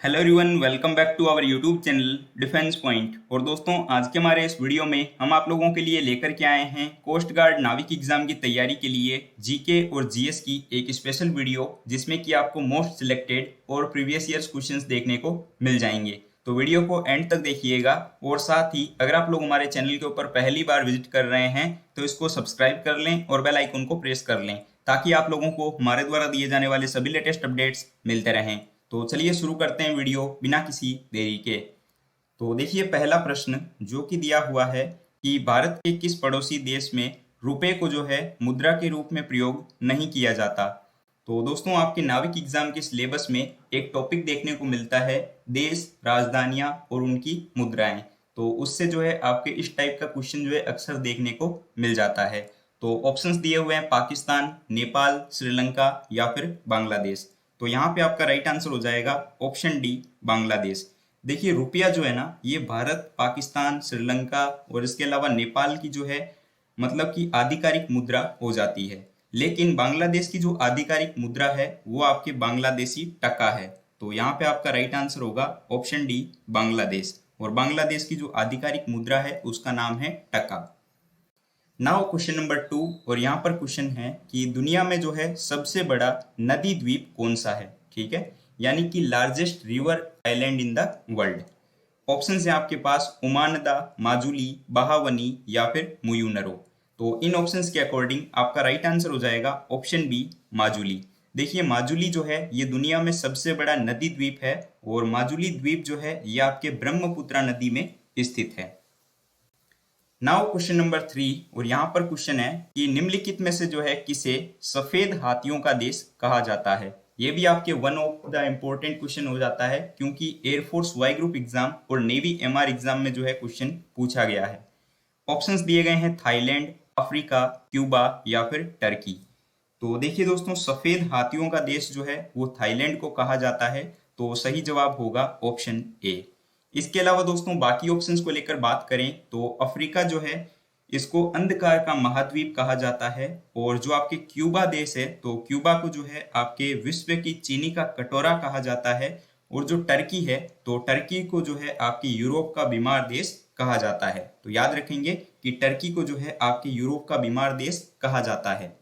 Hello everyone, welcome back to our YouTube channel defence point. और दोस्तों, आज के हमारे इस वीडियो में हम आप लोगों के लिए लेकर के आए हैं कोस्ट गार्ड नाविक एग्जाम की तैयारी के लिए जीके और जीएस की एक स्पेशल वीडियो, जिसमें कि आपको मोस्ट सिलेक्टेड और प्रीवियस ईयर्स क्वेश्चंस देखने को मिल जाएंगे। तो वीडियो को एंड तक देखिएगा। और साथ ही अगर आप लोग हमारे चैनल के ऊपर पहली बार विजिट कर रहे हैं तो इसको सब्सक्राइब कर लें और बेल आइकन को प्रेस कर लें, ताकि आप लोगों को हमारे द्वारा दिए जाने वाले सभी लेटेस्ट अपडेट्स मिलते रहें। तो चलिए शुरू करते हैं वीडियो बिना किसी देरी के। तो देखिए, पहला प्रश्न जो कि दिया हुआ है कि भारत के किस पड़ोसी देश में रुपए को जो है मुद्रा के रूप में प्रयोग नहीं किया जाता। तो दोस्तों, आपके नाविक एग्जाम के सिलेबस में एक टॉपिक देखने को मिलता है देश, राजधानियां और उनकी मुद्राएं। तो उससे जो है आपके इस टाइप का क्वेश्चन जो है अक्सर देखने को मिल जाता है। तो ऑप्शंस दिए हुए हैं पाकिस्तान, नेपाल, श्रीलंका या फिर बांग्लादेश। तो यहाँ पे आपका राइट आंसर हो जाएगा ऑप्शन डी, बांग्लादेश। देखिए, रुपया जो है ना, ये भारत, पाकिस्तान, श्रीलंका और इसके अलावा नेपाल की जो है मतलब कि आधिकारिक मुद्रा हो जाती है। लेकिन बांग्लादेश की जो आधिकारिक मुद्रा है वो आपके बांग्लादेशी टका है। तो यहाँ पे आपका राइट आंसर होगा ऑप्शन डी, बांग्लादेश। और बांग्लादेश की जो आधिकारिक मुद्रा है उसका नाम है टका। Now question number 2। और यहाँ पर क्वेश्चन है कि दुनिया में जो है सबसे बड़ा नदी द्वीप कौन सा है। ठीक है, यानी कि largest river island in the world. Option है आपके पास उमानदा, माजुली, बहावनी या फिर मुयुनरो। तो इन ऑप्शंस के अकॉर्डिंग आपका राइट आंसर हो जाएगा ऑप्शन बी, माजुली। देखिए, माजुली जो है ये दुनिया में सबसे बड़ा नदी द्वीप है और माजुली द्वीप जो है ये आपके ब्रह्मपुत्रा नदी में स्थित है। Now question number 3। और यहाँ पर क्वेश्चन है कि निम्नलिखित में से जो है किसे सफेद हाथियों का देश कहा जाता है। ये भी आपके one of the important question हो जाता है, क्योंकि एयरफोर्स वाई ग्रुप एग्जाम और नेवी एमआर एग्जाम में जो है क्वेश्चन पूछा गया है। ऑप्शंस दिए गए हैं थाईलैंड, अफ्रीका, क्यूबा या फिर टर्की। तो देखिए दोस्तों, सफेद हाथियों का देश जो है वो थाईलैंड को कहा जाता है। तो सही जवाब होगा ऑप्शन ए। इसके अलावा दोस्तों, बाकी ऑप्शंस को लेकर बात करें तो अफ्रीका जो है इसको अंधकार का महाद्वीप कहा जाता है। और जो आपके क्यूबा देश है, तो क्यूबा को जो है आपके विश्व की चीनी का कटोरा कहा जाता है। और जो टर्की है, तो टर्की को जो है आपकी यूरोप का बीमार देश कहा जाता है। तो याद रखेंगे कि टर्की को जो है आपके यूरोप का बीमार देश कहा जाता है।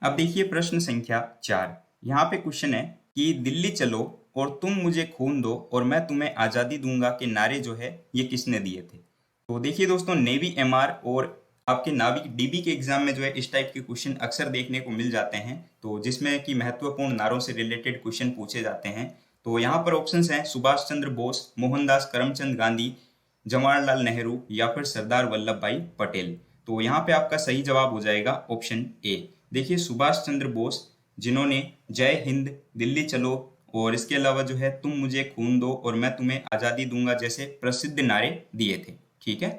अब देखिए प्रश्न संख्या 4। यहाँ पे क्वेश्चन है कि दिल्ली चलो और तुम मुझे खून दो और मैं तुम्हें आज़ादी दूंगा के नारे जो है ये किसने दिए थे। तो देखिए दोस्तों, नेवी एमआर और आपके नाविक डीबी के एग्जाम में जो है इस टाइप के क्वेश्चन अक्सर देखने को मिल जाते हैं, तो जिसमें कि महत्वपूर्ण नारों से रिलेटेड क्वेश्चन पूछे जाते हैं। तो यहाँ पर ऑप्शंस हैं सुभाष चंद्र बोस, मोहनदास करमचंद गांधी, जवाहरलाल नेहरू या फिर सरदार वल्लभ भाई पटेल। तो यहाँ पे आपका सही जवाब हो जाएगा ऑप्शन ए। देखिए, सुभाष चंद्र बोस, जिन्होंने जय हिंद, दिल्ली चलो और इसके अलावा जो है तुम मुझे खून दो और मैं तुम्हें आज़ादी दूंगा जैसे प्रसिद्ध नारे दिए थे। ठीक है।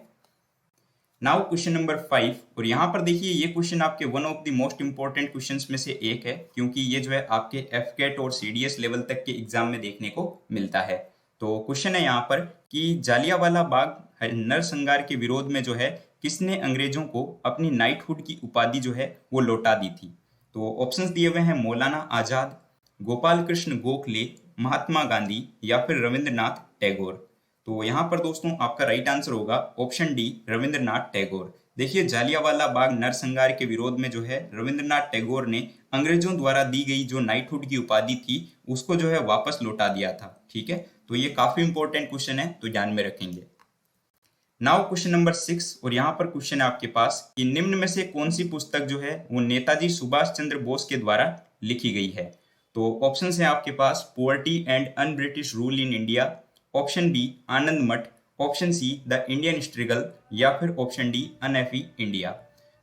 Now question number 5। और यहाँ पर देखिए, ये क्वेश्चन आपके one of the most important questions में से एक है, क्योंकि ये जो है आपके एफकेट और सीडीएस लेवल तक के एग्जाम में देखने को मिलता है। तो क्वेश्चन है यहाँ पर कि जालियांवाला बाग नरसंहार के विरोध में जो है किसने अंग्रेजों को अपनी नाइटहुड की उपाधि जो है वो लौटा दी थी। तो ऑप्शंस दिए हुए हैं मौलाना आजाद, गोपाल कृष्ण गोखले, महात्मा गांधी या फिर रविंद्रनाथ टैगोर। तो यहाँ पर दोस्तों आपका राइट आंसर होगा ऑप्शन डी, रविंद्रनाथ टैगोर। देखिए, जालियांवाला बाग नरसंहार के विरोध में जो है रविंद्रनाथ टैगोर ने अंग्रेजों द्वारा दी गई जो नाइटहुड की उपाधि थी उसको जो है वापस लौटा दिया था। ठीक है, तो ये काफी इंपॉर्टेंट क्वेश्चन है, तो ध्यान में रखेंगे। Now question number 6। और यहाँ पर क्वेश्चन है आपके पास कि निम्न में से कौन सी पुस्तक जो है वो नेताजी सुभाष चंद्र बोस के द्वारा लिखी गई है। तो ऑप्शंस हैं आपके पास poverty and un British rule in India, option B Anand Math, option C the Indian struggle या फिर ऑप्शन डी अनएफी इंडिया।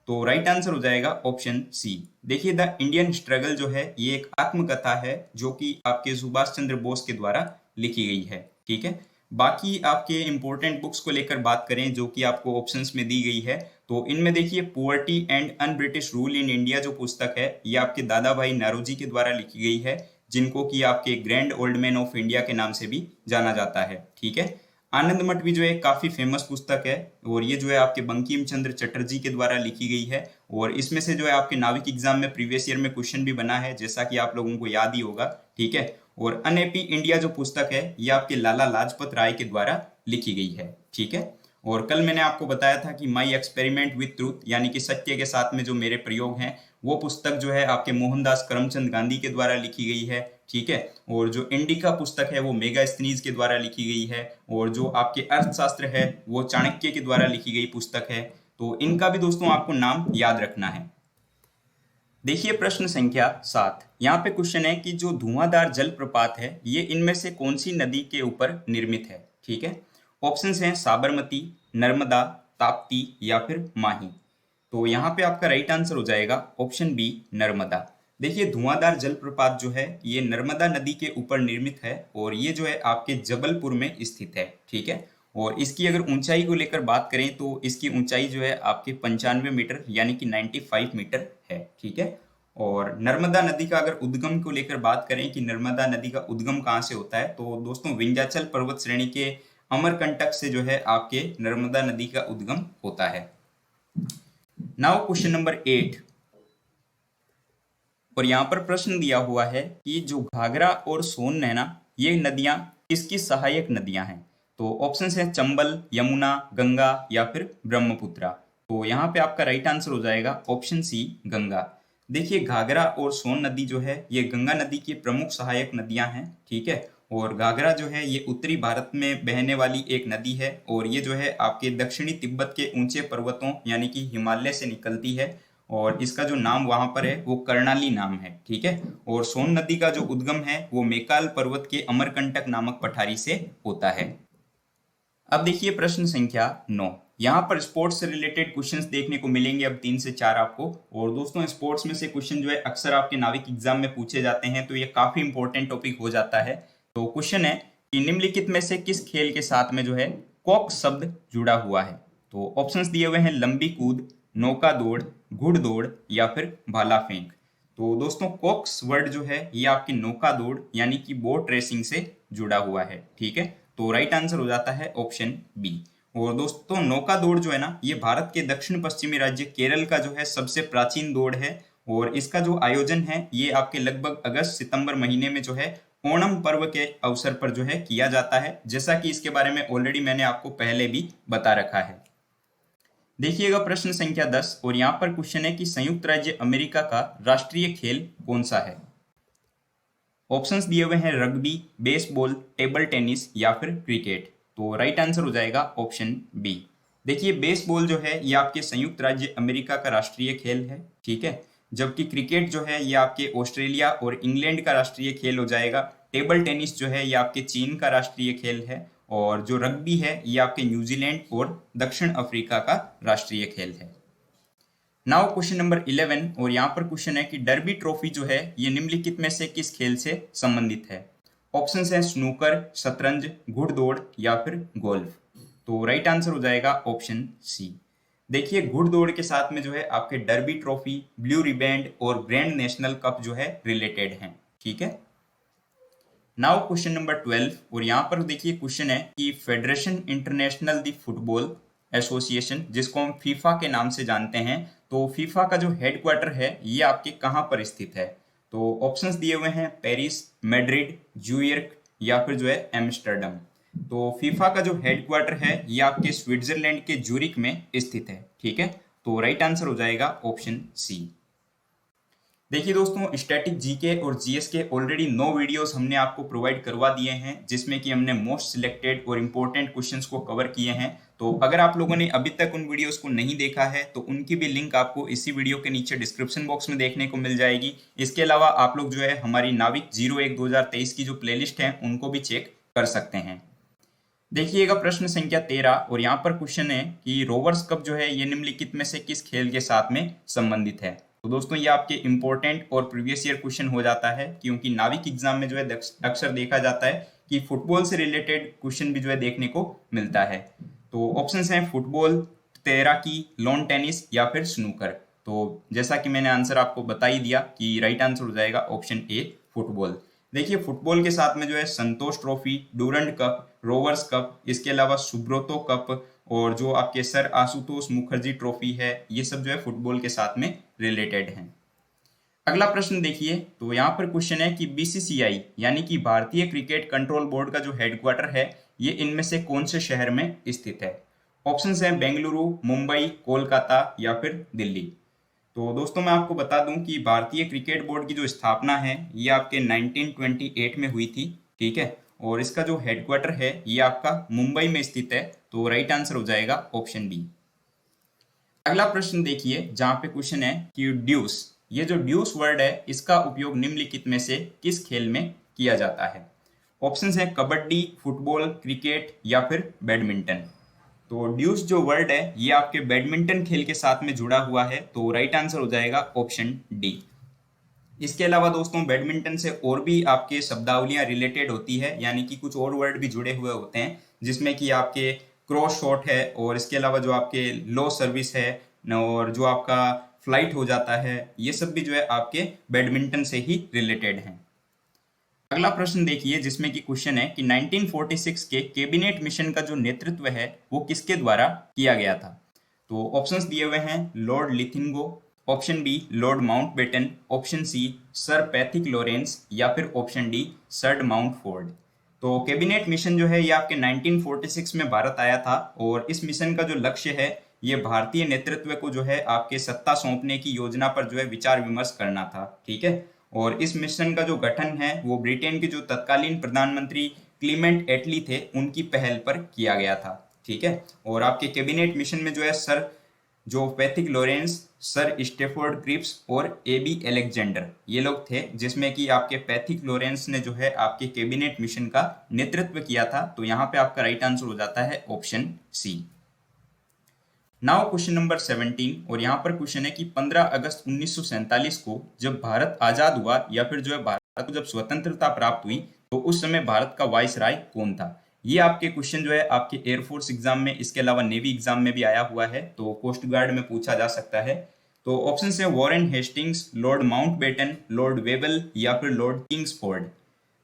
तो राइट आंसर हो जाएगा ऑप्शन सी। देखिए, द इंडियन स्ट्रगल जो है ये एक आत्मकथा है जो कि आपके सुभाष चंद्र बोस के द्वारा लिखी गई है। ठीक है, बाकी आपके इंपॉर्टेंट बुक्स को लेकर बात करें जो कि आपको ऑप्शंस में दी गई है, तो इनमें देखिए poverty and un British rule in India जो पुस्तक है ये आपके दादा भाई नारोजी के द्वारा लिखी गई है, जिनको कि आपके grand old man of India के नाम से भी जाना जाता है। ठीक है, आनंद मठ भी जो है काफी फेमस पुस्तक है और ये जो है आपके बंकिम चंद्र चटर्जी के द्वारा लिखी गई है। और इसमें से जो है आपके नाविक एग्जाम में प्रीवियस ईयर में क्वेश्चन भी बना है, जैसा कि आप लोगों को याद ही होगा। ठीक है, और अनहैप्पी इंडिया जो पुस्तक है ये आपके लाला लाजपत राय के द्वारा लिखी गई है। ठीक है, और कल मैंने आपको बताया था कि माई एक्सपेरिमेंट विथ ट्रूथ यानी कि सत्य के साथ में जो मेरे प्रयोग हैं वो पुस्तक जो है आपके मोहनदास करमचंद गांधी के द्वारा लिखी गई है। ठीक है, और जो इंडिका पुस्तक है वो मेगास्थनीज के द्वारा लिखी गई है, और जो आपके अर्थशास्त्र है वो चाणक्य के द्वारा लिखी गई पुस्तक है। तो इनका भी दोस्तों आपको नाम याद रखना है। देखिए प्रश्न संख्या 7, यहाँ पे क्वेश्चन है कि जो धुआंधार जलप्रपात है ये इनमें से कौन सी नदी के ऊपर निर्मित है। ठीक है, ऑप्शंस हैं साबरमती, नर्मदा, ताप्ती या फिर माही। तो यहाँ पे आपका राइट आंसर हो जाएगा ऑप्शन बी, नर्मदा। देखिए धुआंधार जलप्रपात जो है ये नर्मदा नदी के ऊपर निर्मित है और ये जो है आपके जबलपुर में स्थित है। ठीक है, और इसकी अगर ऊंचाई को लेकर बात करें तो इसकी ऊंचाई जो है आपके 95 मीटर यानी कि 95 मीटर है। ठीक है, और नर्मदा नदी का अगर उद्गम को लेकर बात करें कि नर्मदा नदी का उद्गम कहाँ से होता है, तो दोस्तों विंध्याचल पर्वत श्रेणी के अमरकंटक से जो है आपके नर्मदा नदी का उद्गम होता है। नाउ क्वेश्चन नंबर 8, और यहाँ पर प्रश्न दिया हुआ है कि जो घाघरा और सोन है ना ये नदियां किसकी सहायक नदियां हैं। तो ऑप्शंस है चंबल, यमुना, गंगा या फिर ब्रह्मपुत्रा। तो यहाँ पे आपका राइट आंसर हो जाएगा ऑप्शन सी, गंगा। देखिए घाघरा और सोन नदी जो है ये गंगा नदी की प्रमुख सहायक नदियां हैं। ठीक है, और घाघरा जो है ये उत्तरी भारत में बहने वाली एक नदी है और ये जो है आपके दक्षिणी तिब्बत के ऊंचे पर्वतों यानी कि हिमालय से निकलती है, और इसका जो नाम वहां पर है वो कर्णाली नाम है। ठीक है, और सोन नदी का जो उद्गम है वो मेकाल पर्वत के अमरकंटक नामक पठारी से होता है। अब देखिए प्रश्न संख्या 9, यहाँ पर स्पोर्ट्स से रिलेटेड क्वेश्चंस देखने को मिलेंगे अब 3 से 4 आपको। और दोस्तों स्पोर्ट्स में से क्वेश्चन जो है अक्सर आपके नाविक एग्जाम में पूछे जाते हैं, तो ये काफी इंपॉर्टेंट टॉपिक हो जाता है। तो क्वेश्चन है कि निम्नलिखित में से किस खेल के साथ में जो है कॉक शब्द जुड़ा हुआ है। तो ऑप्शंस दिए हुए हैं लंबी कूद, नौका दौड़, घुड़दौड़ या फिर भाला फेंक। तो दोस्तों कॉक्स वर्ड जो है ये आपकी नौका दौड़ यानी कि बोट रेसिंग से जुड़ा हुआ है। ठीक है, तो राइट आंसर हो जाता है ऑप्शन बी। और दोस्तों नौका दौड़ जो है ना ये भारत के दक्षिण पश्चिमी राज्य केरल का जो है सबसे प्राचीन दौड़ है, और इसका जो आयोजन है ये आपके लगभग अगस्त सितंबर महीने में जो है ओणम पर्व के अवसर पर जो है किया जाता है, जैसा कि इसके बारे में ऑलरेडी मैंने आपको पहले भी बता रखा है। देखिएगा प्रश्न संख्या 10, और यहाँ पर क्वेश्चन है कि संयुक्त राज्य अमेरिका का राष्ट्रीय खेल कौन सा है। ऑप्शंस दिए हुए हैं रग्बी, बेसबॉल, टेबल टेनिस या फिर क्रिकेट। तो राइट आंसर हो जाएगा ऑप्शन बी। देखिए बेसबॉल जो है ये आपके संयुक्त राज्य अमेरिका का राष्ट्रीय खेल है। ठीक है, जबकि क्रिकेट जो है ये आपके ऑस्ट्रेलिया और इंग्लैंड का राष्ट्रीय खेल हो जाएगा। टेबल टेनिस जो है ये आपके चीन का राष्ट्रीय खेल है, और जो रग्बी है ये आपके न्यूजीलैंड और दक्षिण अफ्रीका का राष्ट्रीय खेल है। नाउ क्वेश्चन नंबर 11, और यहाँ पर क्वेश्चन है कि डर्बी ट्रॉफी जो है ये निम्नलिखित में से किस खेल से संबंधित है। ऑप्शंस हैं स्नूकर, शतरंज, घुड़दौड़ या फिर गोल्फ। तो राइट आंसर हो जाएगा ऑप्शन सी। देखिए घुड़दौड़ के साथ में जो है आपके डर्बी ट्रॉफी, ब्लू रिबैंड और ग्रैंड नेशनल कप जो है रिलेटेड हैं। ठीक है, नाउ क्वेश्चन नंबर 12, और यहाँ पर देखिए क्वेश्चन है कि फेडरेशन इंटरनेशनल दी फुटबॉल एसोसिएशन जिसको हम फीफा के नाम से जानते हैं, तो फीफा का जो हेडक्वार्टर है ये आपके कहाँ पर स्थित है। तो ऑप्शंस दिए हुए हैं पेरिस, मैड्रिड, ज्यूरिख या फिर जो है एम्स्टर्डम। तो फीफा का जो हेडक्वार्टर है ये आपके स्विट्जरलैंड के ज्यूरिख में स्थित है। ठीक है, तो राइट आंसर हो जाएगा ऑप्शन सी। देखिए दोस्तों स्टैटिक जीके और जीएस के ऑलरेडी 9 वीडियोस हमने आपको प्रोवाइड करवा दिए हैं, जिसमें कि हमने मोस्ट सिलेक्टेड और इम्पोर्टेंट क्वेश्चंस को कवर किए हैं। तो अगर आप लोगों ने अभी तक उन वीडियोस को नहीं देखा है तो उनकी भी लिंक आपको इसी वीडियो के नीचे डिस्क्रिप्शन बॉक्स में देखने को मिल जाएगी। इसके अलावा आप लोग जो है हमारी नाविक 01-2023 की जो प्लेलिस्ट है उनको भी चेक कर सकते हैं। देखिएगा प्रश्न संख्या 13, और यहाँ पर क्वेश्चन है कि रोवर्स कप जो है ये निम्नलिखित में से किस खेल के साथ में संबंधित है। तो दोस्तों ये आपके इंपॉर्टेंट और प्रीवियस ईयर क्वेश्चन हो जाता है, क्योंकि नाविक एग्जाम में जो है अक्सर देखा जाता है कि फुटबॉल से रिलेटेड क्वेश्चन भी जो है देखने को मिलता है। तो ऑप्शंस हैं फुटबॉल, तैराकी, लॉन टेनिस या फिर स्नूकर। तो जैसा कि मैंने आंसर आपको बता ही दिया कि राइट आंसर हो जाएगा ऑप्शन ए, फुटबॉल। देखिए फुटबॉल के साथ में जो है Santosh trophy, Durand cup, Rovers cup, इसके अलावा सुब्रोतो कप और जो आपके सर आशुतोष मुखर्जी ट्रॉफी है, ये सब जो है फुटबॉल के साथ में रिलेटेड हैं। अगला प्रश्न देखिए, तो यहाँ पर क्वेश्चन है कि बीसीसीआई यानी कि भारतीय क्रिकेट कंट्रोल बोर्ड का जो हेडक्वार्टर है ये इनमें से कौन से शहर में स्थित है? ऑप्शंस हैं बेंगलुरु, मुंबई, कोलकाता या फिर दिल्ली। तो दोस्तों मैं आपको बता दूं कि भारतीय क्रिकेट बोर्ड की जो स्थापना है ये आपके 1928 में हुई थी, ठीक है। और इसका जो हेडक्वार्टर है ये आपका मुंबई में स्थित है। तो राइट आंसर हो जाएगा ऑप्शन बी। अगला प्रश्न देखिए, जहां पे क्वेश्चन है कि ड्यूस, ये जो ड्यूस वर्ड है इसका उपयोग निम्नलिखित में से किस खेल में किया जाता है? ऑप्शंस है कबड्डी, फुटबॉल, क्रिकेट या फिर बैडमिंटन। तो ड्यूस जो वर्ड है ये आपके बैडमिंटन खेल के साथ में जुड़ा हुआ है। तो राइट आंसर हो जाएगा ऑप्शन डी। इसके अलावा दोस्तों बैडमिंटन से और भी आपके शब्दावलियां रिलेटेड होती है, यानी कि कुछ और वर्ड भी जुड़े हुए होते हैं, जिसमें कि आपके क्रॉस शॉट है और इसके अलावा जो आपके लो सर्विस है और जो आपका फ्लाइट हो जाता है, ये सब भी जो है आपके बैडमिंटन से ही रिलेटेड हैं। अगला प्रश्न देखिए, जिसमें कि क्वेश्चन है कि 1946 के कैबिनेट मिशन का जो नेतृत्व है वो किसके द्वारा किया गया था? तो ऑप्शंस दिए हुए हैं लॉर्ड लिथिंगो, option B Lord Mountbatten, option C sir Pethick Lawrence या फिर ऑप्शन डी सर माउंटफोर्ड। तो कैबिनेट मिशन जो है ये आपके 1946 में भारत आया था और इस मिशन का जो लक्ष्य है ये भारतीय नेतृत्व को जो है आपके सत्ता सौंपने की योजना पर जो है विचार विमर्श करना था, ठीक है। और इस मिशन का जो गठन है वो ब्रिटेन के जो तत्कालीन प्रधानमंत्री क्लीमेंट एटली थे उनकी पहल पर किया गया था, ठीक है। और आपके कैबिनेट मिशन में जो है सर जो Pethick Lawrence, sir Stafford Cripps और ए बी एलेक्जेंडर ये लोग थे, जिसमें कि आपके पैथिक लॉरेंस ने जो है आपके कैबिनेट मिशन का नेतृत्व किया था। तो यहाँ पे आपका राइट आंसर हो जाता है option C. Now question number 17, और यहाँ पर क्वेश्चन है कि 15 अगस्त 1947 को जब भारत आजाद हुआ या फिर जो है भारत को जब स्वतंत्रता प्राप्त हुई तो उस समय भारत का वाइसराय कौन था? ये आपके क्वेश्चन जो है आपके एयरफोर्स एग्जाम में, इसके अलावा नेवी एग्जाम में भी आया हुआ है, तो कोस्ट गार्ड में पूछा जा सकता है। तो ऑप्शन है Warren Hastings, Lord Mountbatten, Lord Wavell या फिर लॉर्ड किंग्सफोर्ड।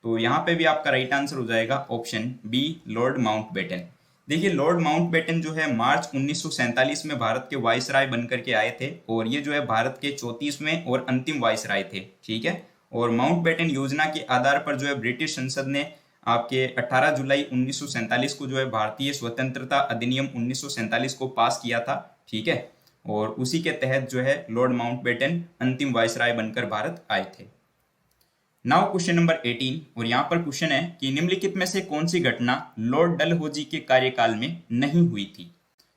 तो यहाँ पे भी आपका राइट आंसर हो जाएगा ऑप्शन बी लॉर्ड माउंटबेटन। देखिए लॉर्ड माउंटबेटन जो है मार्च 1947 में भारत के वाइसराय बनकर के आए थे और ये जो है भारत के 34वें और अंतिम वाइसराय थे, ठीक है। और माउंटबेटन योजना के आधार पर जो है ब्रिटिश संसद ने आपके 18 जुलाई 1947 को जो है भारतीय स्वतंत्रता अधिनियम 1947 को पास किया था, ठीक है। और उसी के तहत जो है लॉर्ड माउंटबेटन अंतिम वाइसराय बनकर भारत आए थे। नाउ क्वेश्चन नंबर 18, और यहाँ पर क्वेश्चन है कि निम्नलिखित में से कौन सी घटना लॉर्ड डलहौजी के कार्यकाल में नहीं हुई थी?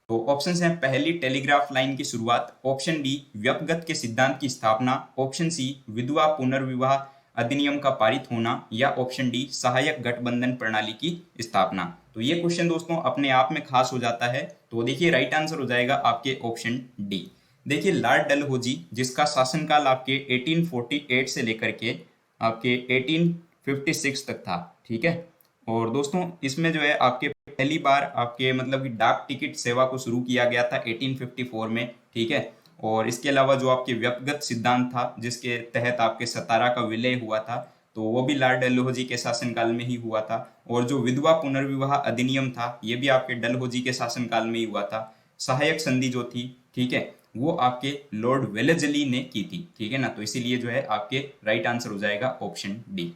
तो ऑप्शंस हैं पहली टेलीग्राफ लाइन की शुरुआत, ऑप्शन डी व्यक्तिगत के सिद्धांत की स्थापना, ऑप्शन सी विधवा पुनर्विवाह अधिनियम का पारित होना या ऑप्शन डी सहायक गठबंधन प्रणाली की स्थापना। तो ये क्वेश्चन दोस्तों अपने आप में खास हो जाता है। तो देखिए राइट आंसर हो जाएगा आपके ऑप्शन डी। देखिए लॉर्ड डलहौजी जिसका शासनकाल आपके 1848 से लेकर के आपके 1856 तक था, ठीक है। और दोस्तों इसमें जो है आपके पहली बार आपके मतलब कि डाक टिकट सेवा को शुरू किया गया था 1854 में, ठीक है। और इसके अलावा जो आपके व्यक्तिगत सिद्धांत था जिसके तहत आपके सतारा का विलय हुआ था, तो वो भी लॉर्ड डलहौजी के शासनकाल में ही हुआ था। और जो विधवा पुनर्विवाह अधिनियम था ये भी आपके डलहौजी के शासनकाल में ही हुआ था। सहायक संधि जो थी, ठीक है, वो आपके लॉर्ड वेलेस्ली ने की थी, ठीक है ना। तो इसीलिए जो है आपके राइट आंसर हो जाएगा ऑप्शन डी।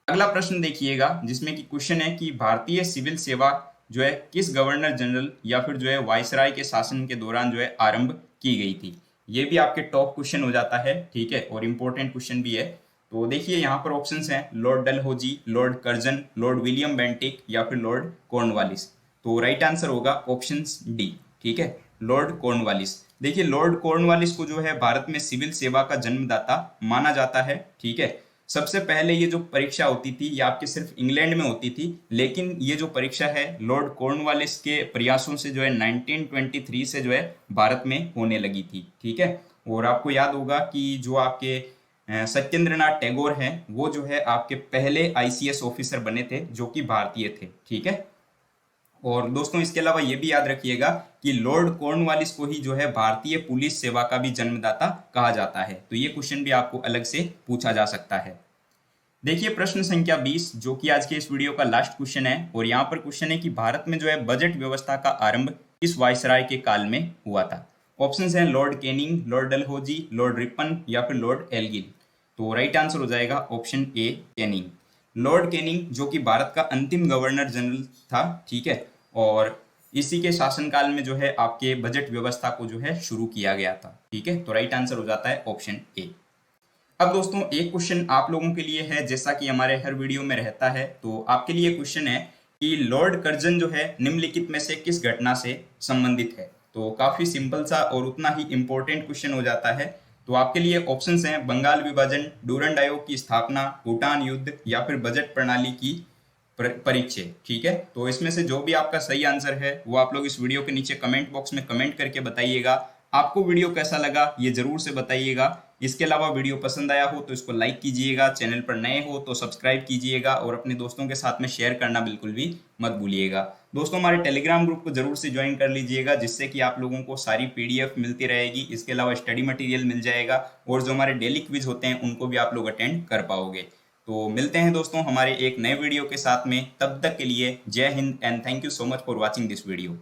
अगला प्रश्न देखिएगा, जिसमें कि क्वेश्चन है कि भारतीय सिविल सेवा जो है किस गवर्नर जनरल या फिर जो है वायसराय के शासन के दौरान जो है आरंभ की गई थी? ये भी आपके टॉप क्वेश्चन हो जाता है, ठीक है, और इंपॉर्टेंट क्वेश्चन भी है। तो देखिए यहाँ पर ऑप्शंस हैं Lord Dalhousie, Lord Curzon, Lord William Bentinck या फिर लॉर्ड कॉर्नवालिस। तो राइट आंसर होगा ऑप्शन डी, ठीक है, लॉर्ड कॉर्नवालिस। देखिए लॉर्ड कॉर्नवालिस को जो है भारत में सिविल सेवा का जन्मदाता माना जाता है, ठीक है। सबसे पहले ये जो परीक्षा होती थी ये आपके सिर्फ इंग्लैंड में होती थी, लेकिन ये जो परीक्षा है लॉर्ड कॉर्नवालिस के प्रयासों से जो है 1923 से जो है भारत में होने लगी थी, ठीक है। और आपको याद होगा कि जो आपके सत्येंद्रनाथ टैगोर हैं वो जो है आपके पहले आईसीएस ऑफिसर बने थे जो कि भारतीय थे, ठीक है। और दोस्तों इसके अलावा ये भी याद रखिएगा कि लॉर्ड कॉर्नवालिस को ही जो है भारतीय पुलिस सेवा का भी जन्मदाता कहा जाता है। तो ये क्वेश्चन भी आपको अलग से पूछा जा सकता है। देखिए प्रश्न संख्या 20 जो कि आज के इस वीडियो का लास्ट क्वेश्चन है, और यहाँ पर क्वेश्चन है कि भारत में जो है बजट व्यवस्था का आरंभ किस वायसराय के काल में हुआ था? ऑप्शंस हैं Lord Canning, Lord Dalhousie, Lord Ripon या फिर लॉर्ड एल्गिन। तो राइट आंसर हो जाएगा ऑप्शन ए कैनिंग। लॉर्ड कैनिंग जो कि भारत का अंतिम गवर्नर जनरल था, ठीक है, और इसी के शासनकाल में जो है आपके बजट व्यवस्था को जो है शुरू किया गया था, ठीक है। तो राइट आंसर हो जाता है ऑप्शन ए। अब दोस्तों एक क्वेश्चन आप लोगों के लिए है, जैसा कि हमारे हर वीडियो में रहता है, तो आपके लिए क्वेश्चन है कि लॉर्ड कर्जन जो है निम्नलिखित में से किस घटना से संबंधित है। तो काफी सिंपल सा और उतना ही इंपॉर्टेंट क्वेश्चन हो जाता है। तो आपके लिए ऑप्शंस हैं बंगाल विभाजन, डूरंड आयोग की स्थापना, भूटान युद्ध या फिर बजट प्रणाली की परीक्षे, ठीक है। तो इसमें से जो भी आपका सही आंसर है वो आप लोग इस वीडियो के नीचे कमेंट बॉक्स में कमेंट करके बताइएगा। आपको वीडियो कैसा लगा ये जरूर से बताइएगा। इसके अलावा वीडियो पसंद आया हो तो इसको लाइक कीजिएगा, चैनल पर नए हो तो सब्सक्राइब कीजिएगा और अपने दोस्तों के साथ में शेयर करना बिल्कुल भी मत भूलिएगा। दोस्तों हमारे टेलीग्राम ग्रुप को जरूर से ज्वाइन कर लीजिएगा, जिससे कि आप लोगों को सारी पीडीएफ मिलती रहेगी। इसके अलावा स्टडी मटेरियल मिल जाएगा और जो हमारे डेली क्विज होते हैं उनको भी आप लोग अटेंड कर पाओगे। तो मिलते हैं दोस्तों हमारे एक नए वीडियो के साथ में, तब तक के लिए जय Hind and thank you so much for watching this video.